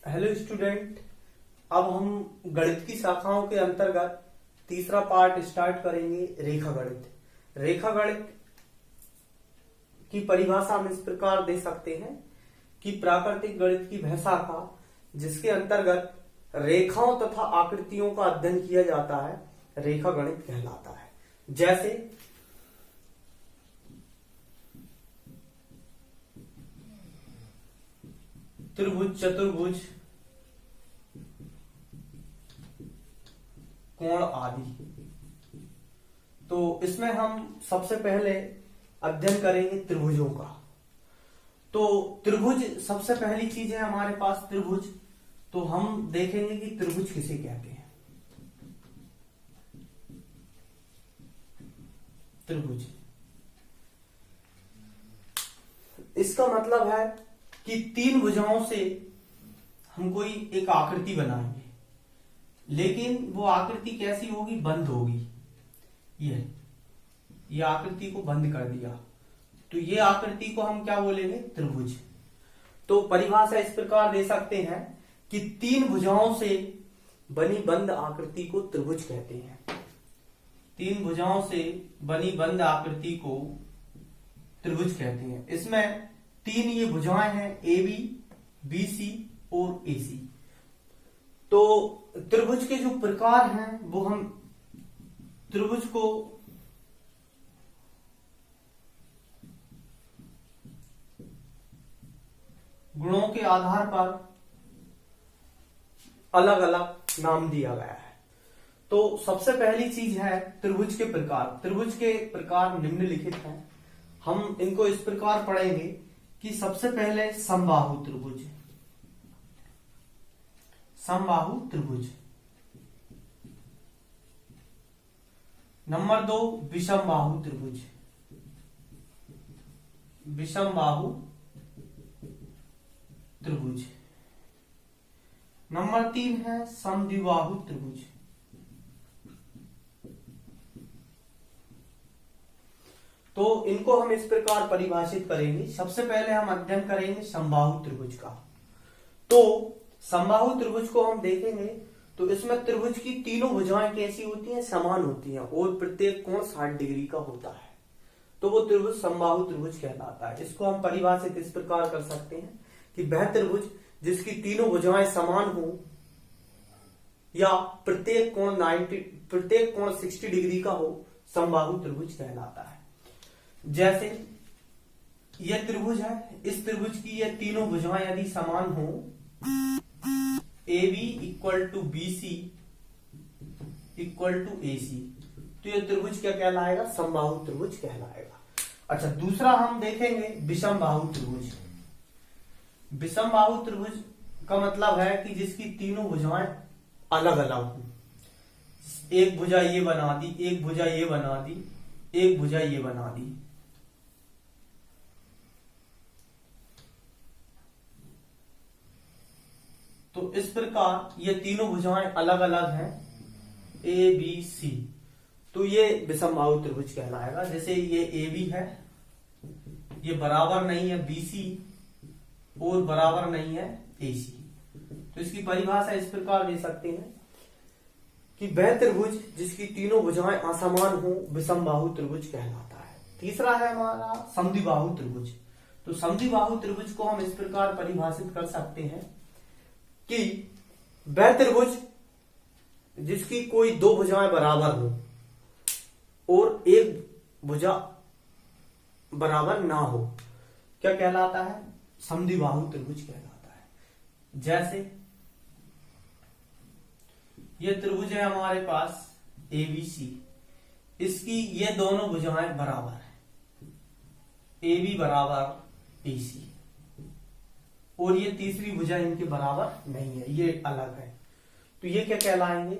Hello student. अब हम गणित की शाखाओं के अंतर्गत तीसरा पार्ट स्टार्ट करेंगे, रेखा गणित। रेखा गणित की परिभाषा हम इस प्रकार दे सकते हैं कि प्राकृतिक गणित की वह शाखा जिसके अंतर्गत रेखाओं तथा आकृतियों का अध्ययन किया जाता है, रेखा गणित कहलाता है। जैसे त्रिभुज, चतुर्भुज, कोण आदि। तो इसमें हम सबसे पहले अध्ययन करेंगे त्रिभुजों का। तो त्रिभुज सबसे पहली चीज है हमारे पास त्रिभुज। तो हम देखेंगे कि त्रिभुज किसे कहते हैं। त्रिभुज, इसका मतलब है कि तीन भुजाओं से हम कोई एक आकृति बनाएंगे, लेकिन वो आकृति कैसी होगी? बंद होगी। ये आकृति को बंद कर दिया तो ये आकृति को हम क्या बोलेंगे? त्रिभुज। तो परिभाषा इस प्रकार दे सकते हैं कि तीन भुजाओं से बनी बंद आकृति को त्रिभुज कहते हैं। तीन भुजाओं से बनी बंद आकृति को त्रिभुज कहते हैं। इसमें तीन ये भुजाएं हैं, ए बी, बी सी और ए सी। तो त्रिभुज के जो प्रकार हैं वो हम त्रिभुज को गुणों के आधार पर अलग अलग नाम दिया गया है। तो सबसे पहली चीज है त्रिभुज के प्रकार। त्रिभुज के प्रकार निम्नलिखित हैं। हम इनको इस प्रकार पढ़ेंगे कि सबसे पहले समबाहु त्रिभुज, समबाहु त्रिभुज। नंबर 2 विषमबाहु त्रिभुज, विषमबाहु त्रिभुज। नंबर 3 है समद्विबाहु त्रिभुज। तो इनको हम इस प्रकार परिभाषित करेंगे। सबसे पहले हम अध्ययन करेंगे समबाहु त्रिभुज का। तो समबाहु त्रिभुज को हम देखेंगे तो इसमें त्रिभुज की तीनों भुजाएं कैसी होती हैं? समान होती हैं और प्रत्येक कोण 60 डिग्री का होता है। तो वो त्रिभुज समबाहु त्रिभुज कहलाता है। इसको हम परिभाषित इस प्रकार कर सकते हैं कि वह त्रिभुज जिसकी तीनों भुजाएं समान हो या प्रत्येक कोण 60 डिग्री का हो, समबाहु त्रिभुज कहलाता है। जैसे यह त्रिभुज है, इस त्रिभुज की ये तीनों भुजाएं यदि समान हो, A B equal to B C equal to A C, तो यह त्रिभुज क्या कहलाएगा? समबाहु त्रिभुज कहलाएगा। अच्छा, दूसरा हम देखेंगे विषमबाहु त्रिभुज। विषमबाहु त्रिभुज का मतलब है कि जिसकी तीनों भुजाएं अलग अलग हो। एक भुजा ये बना दी, एक भुजा ये बना दी, एक भुजा ये बना दी। तो इस प्रकार ये तीनों भुजाएं अलग अलग हैं, ए बी सी। तो ये विषमबाहु त्रिभुज कहलाएगा। जैसे ये ए बी है, ये बराबर नहीं है बी सी और बराबर नहीं है ए सी। तो इसकी परिभाषा इस प्रकार दे सकते हैं कि वह त्रिभुज जिसकी तीनों भुजाएं असमान हो, विषमबाहु त्रिभुज कहलाता है। तीसरा है हमारा समद्विबाहु त्रिभुज। तो समद्विबाहु त्रिभुज को हम इस प्रकार परिभाषित कर सकते हैं कि वह त्रिभुज जिसकी कोई दो भुजाएं बराबर हो और एक भुजा बराबर ना हो, क्या कहलाता है? समद्विबाहु त्रिभुज कहलाता है। जैसे ये त्रिभुज है हमारे पास ए बी सी, इसकी ये दोनों भुजाएं बराबर है, ए बी बराबर ए सी, और ये तीसरी भुजा इनके बराबर नहीं है, ये अलग है। तो ये क्या कहलाएंगे?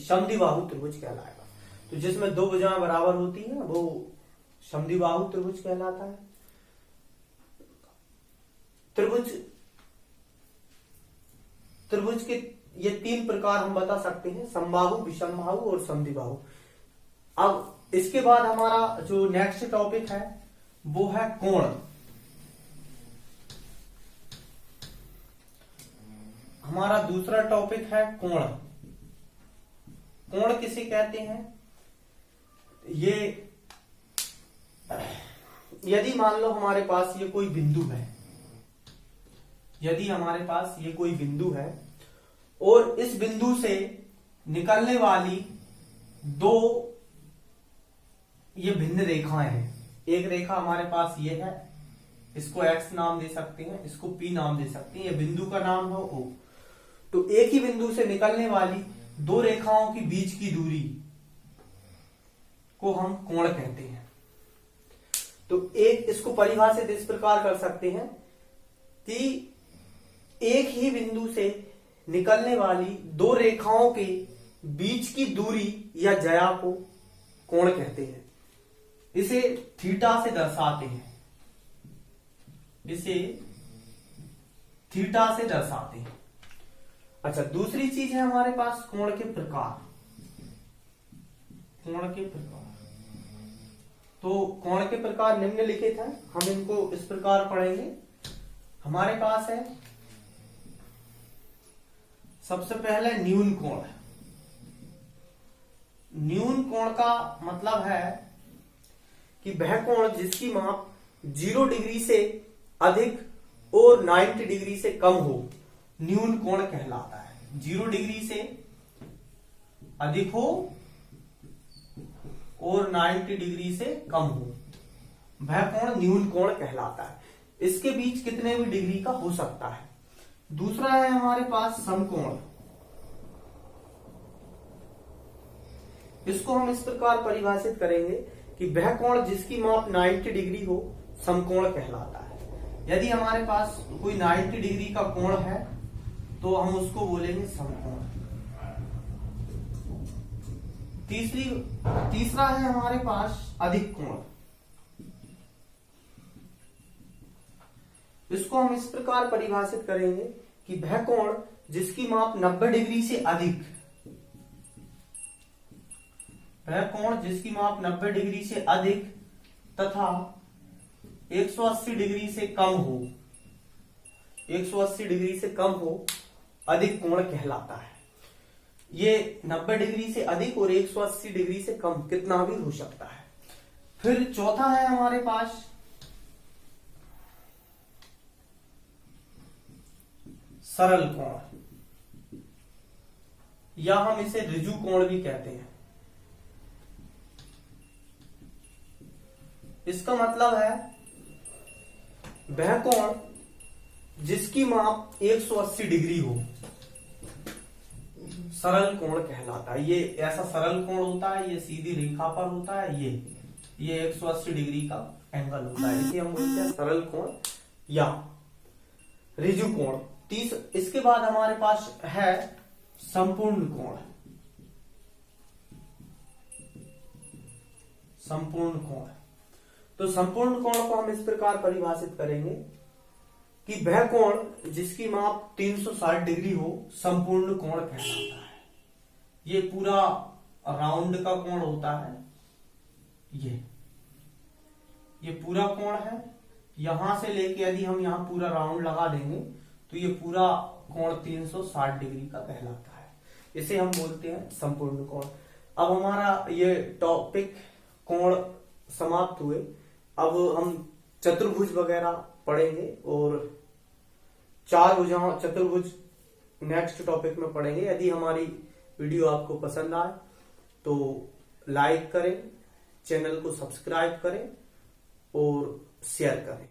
समद्विबाहु त्रिभुज कहलाएगा। तो जिसमें दो भुजाएं बराबर होती हैं वो समद्विबाहु त्रिभुज कहलाता है। त्रिभुज के ये तीन प्रकार हम बता सकते हैं, समबाहु, विषमबाहु और समद्विबाहु। अब इसके बाद हमारा जो नेक्स्ट टॉपिक है वो है कोण। हमारा दूसरा टॉपिक है कोण। कोण किसे कहते हैं? ये यदि मान लो हमारे पास ये कोई बिंदु है, यदि हमारे पास ये कोई बिंदु है और इस बिंदु से निकलने वाली दो ये भिन्न रेखाएं हैं। एक रेखा हमारे पास ये है, इसको x नाम दे सकते हैं, इसको p नाम दे सकते हैं, ये बिंदु का नाम है O। तो एक ही बिंदु से निकलने वाली दो रेखाओं के बीच की दूरी को हम कोण कहते हैं। तो एक इसको परिभाषित इस प्रकार कर सकते हैं कि एक ही बिंदु से निकलने वाली दो रेखाओं के बीच की दूरी या ज्या को कोण कहते हैं। इसे थीटा से दर्शाते हैं, इसे थीटा से दर्शाते हैं। अच्छा, दूसरी चीज है हमारे पास कोण के प्रकार। कोण के प्रकार, तो कोण के प्रकार निम्नलिखित हैं, हम इनको इस प्रकार पढ़ेंगे। हमारे पास है सबसे पहले न्यून कोण। न्यून कोण का मतलब है कि वह कोण जिसकी माप 0 डिग्री से अधिक और 90 डिग्री से कम हो, न्यून कोण कहलाता है। 0 डिग्री से अधिक हो और 90 डिग्री से कम हो, वह कोण न्यून कोण कहलाता है। इसके बीच कितने भी डिग्री का हो सकता है। दूसरा है हमारे पास समकोण। इसको हम इस प्रकार परिभाषित करेंगे कि वह कोण जिसकी माप 90 डिग्री हो, समकोण कहलाता है। यदि हमारे पास कोई 90 डिग्री का कोण है तो हम उसको बोलेंगे समकोण। तीसरा है हमारे पास अधिक कोण। इसको हम इस प्रकार परिभाषित करेंगे कि वह कोण जिसकी माप 90 डिग्री से अधिक, वह कोण जिसकी माप 90 डिग्री से अधिक तथा 180 डिग्री से कम हो, 180 डिग्री से कम हो, अधिक कोण कहलाता है। ये 90 डिग्री से अधिक और 180 डिग्री से कम कितना भी हो सकता है। फिर चौथा है हमारे पास सरल कोण, या हम इसे ऋजु कोण भी कहते हैं। इसका मतलब है वह कोण जिसकी माप 180 डिग्री हो, सरल कोण कहलाता है। ये ऐसा सरल कोण होता है, ये सीधी रेखा पर होता है, ये 180 डिग्री का एंगल होता है, इसे हम बोलते हैं सरल कोण या ऋजु कोण। इसके बाद हमारे पास है संपूर्ण कोण। संपूर्ण कोण, तो संपूर्ण कोण को हम इस प्रकार परिभाषित करेंगे कि वह कोण जिसकी माप 360 डिग्री हो, संपूर्ण कोण कहलाता है। ये पूरा राउंड का कोण होता है, ये पूरा कोण है। यहां से लेके यदि हम यहां पूरा राउंड लगा देंगे तो ये पूरा कोण 360 डिग्री का कहलाता है। इसे हम बोलते हैं संपूर्ण कोण। अब हमारा ये टॉपिक कोण समाप्त हुए। अब हम चतुर्भुज वगैरह पढ़ेंगे और चार भुजाओं चतुर्भुज नेक्स्ट टॉपिक में पढ़ेंगे। यदि हमारी वीडियो आपको पसंद आए तो लाइक करें, चैनल को सब्सक्राइब करें और शेयर करें।